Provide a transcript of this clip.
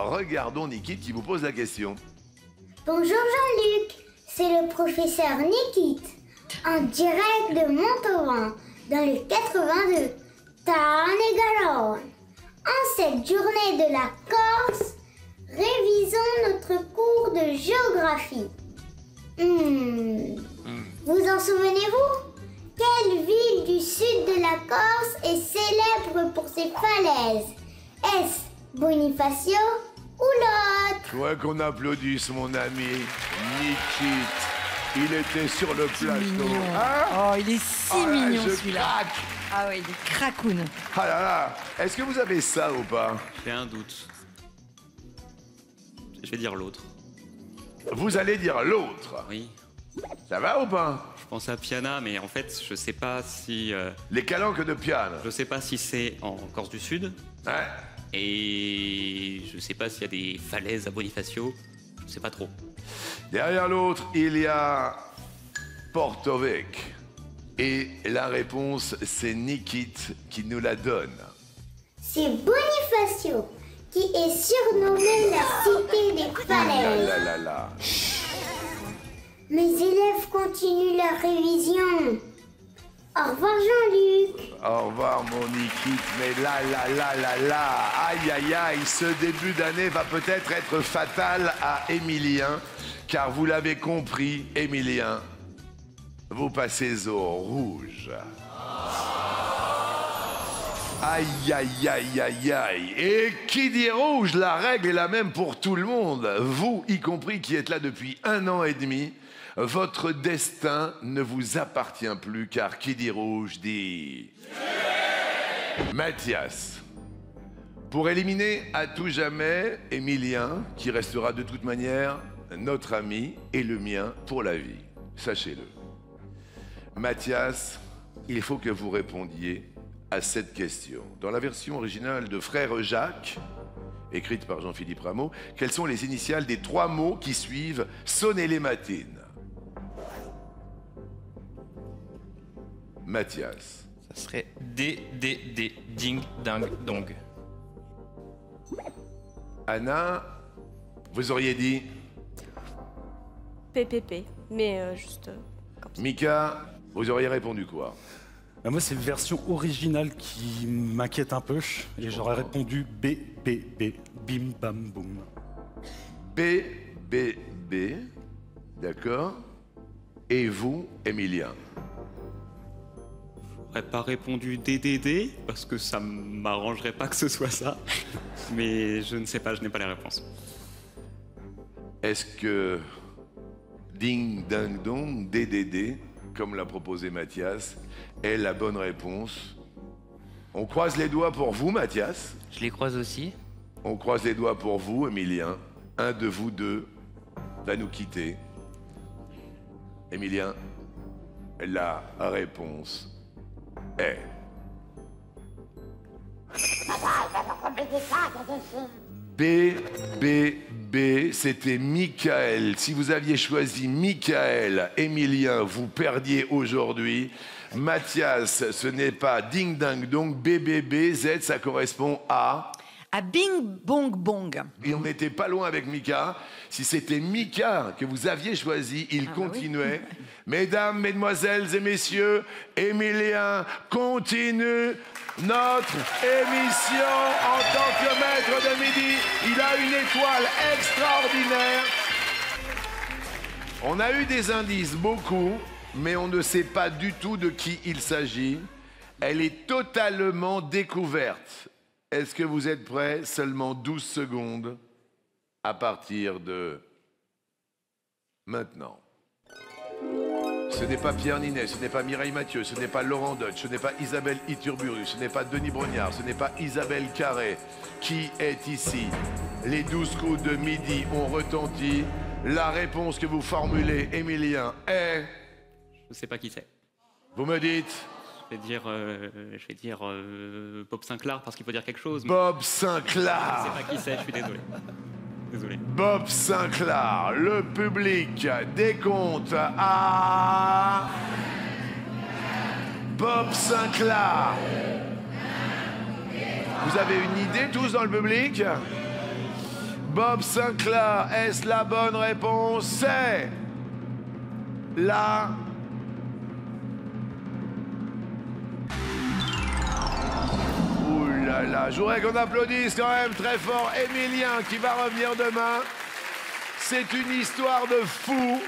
regardons Nikit qui vous pose la question. Bonjour Jean-Luc, c'est le professeur Nikit, en direct de Montauban, dans le 82, Tarn-et-Garonne. En cette journée de la Corse, révisons notre cours de géographie. Vous en souvenez-vous? Quelle ville du sud de la Corse est célèbre pour ses falaises? Est-ce Bonifacio ou l'autre? Ouais, qu'on applaudisse mon ami Nikit. Il était sur le plateau. Hein? Oh, il est si mignon celui-là. Craque. Ah ouais, il est cracoun. Ah là là, est-ce que vous avez ça ou pas? J'ai un doute. Je vais dire l'autre. Vous allez dire l'autre. Oui. Ça va ou pas? Je pense à Piana, mais en fait, je sais pas si... Les calanques de Piane. je sais pas si c'est en Corse du Sud. Ouais. Et je sais pas s'il y a des falaises à Bonifacio. Je sais pas trop. Derrière l'autre, il y a Porto Vecchio. Et la réponse, c'est Nikit qui nous la donne. C'est Bonifacio, qui est surnommé la cité des falaises. Là, là, là. Mes élèves continuent leur révision. Au revoir Jean-Luc. Au revoir mon Nikit, mais là, aïe, aïe, aïe, ce début d'année va peut-être être fatal à Émilien, car vous l'avez compris, Émilien, vous passez au rouge. Aïe, aïe, aïe, aïe, aïe. Et qui dit rouge, la règle est la même pour tout le monde. Vous, y compris, qui êtes là depuis 1 an et demi, votre destin ne vous appartient plus, car qui dit rouge dit... Mathias. Pour éliminer à tout jamais Émilien, qui restera de toute manière notre ami et le mien pour la vie. Sachez-le. Mathias, il faut que vous répondiez à cette question. Dans la version originale de Frère Jacques, écrite par Jean-Philippe Rameau, quelles sont les initiales des 3 mots qui suivent « Sonnez les matines » ? Mathias. Ça serait D, ding, ding, dong. Anna, vous auriez dit PPP, mais juste comme ça. Mika, vous auriez répondu quoi? Moi, c'est la version originale qui m'inquiète un peu. Et j'aurais répondu BBB, bim bam boum. BBB, d'accord. Et vous, Émilien? J'aurais pas répondu DDD, parce que ça m'arrangerait pas que ce soit ça. Mais je ne sais pas, je n'ai pas les réponses. Est-ce que Ding Ding Dong, DDD, comme l'a proposé Mathias, est la bonne réponse? On croise les doigts pour vous, Mathias. Je les croise aussi. On croise les doigts pour vous, Émilien. Un de vous deux va nous quitter. Émilien, la réponse est... BBB, c'était Michael. Si vous aviez choisi Michael, Émilien, vous perdiez aujourd'hui. Mathias, ce n'est pas Ding Dang Dong. BBB, Z, ça correspond à... À Bing Bong Bong. Et on n'était pas loin avec Mika. Si c'était Mika que vous aviez choisi, il continuait. Oui. Mesdames, mesdemoiselles et messieurs, Émilien continue notre émission en tant que maître de midi. Il a une étoile extraordinaire. On a eu des indices, beaucoup, mais on ne sait pas du tout de qui il s'agit. Elle est totalement découverte. Est-ce que vous êtes prêts? Seulement 12 secondes à partir de maintenant. Ce n'est pas Pierre Ninet, ce n'est pas Mireille Mathieu, ce n'est pas Laurent Deutsch, ce n'est pas Isabelle Iturburu, ce n'est pas Denis Brognard, ce n'est pas Isabelle Carré. Qui est ici? Les 12 coups de midi ont retenti. La réponse que vous formulez, Émilien, est... Je sais pas qui c'est. Vous me dites? Je vais dire Bob Sinclair parce qu'il faut dire quelque chose. Bob Sinclair. Je sais pas qui c'est, je suis désolé. Désolé. Bob Sinclair, le public décompte à... Bob Sinclair. Vous avez une idée tous dans le public? Bob Sinclair, est-ce la bonne réponse? C'est la... Ouh là là, je voudrais qu'on applaudisse quand même très fort Emilien qui va revenir demain. C'est une histoire de fou.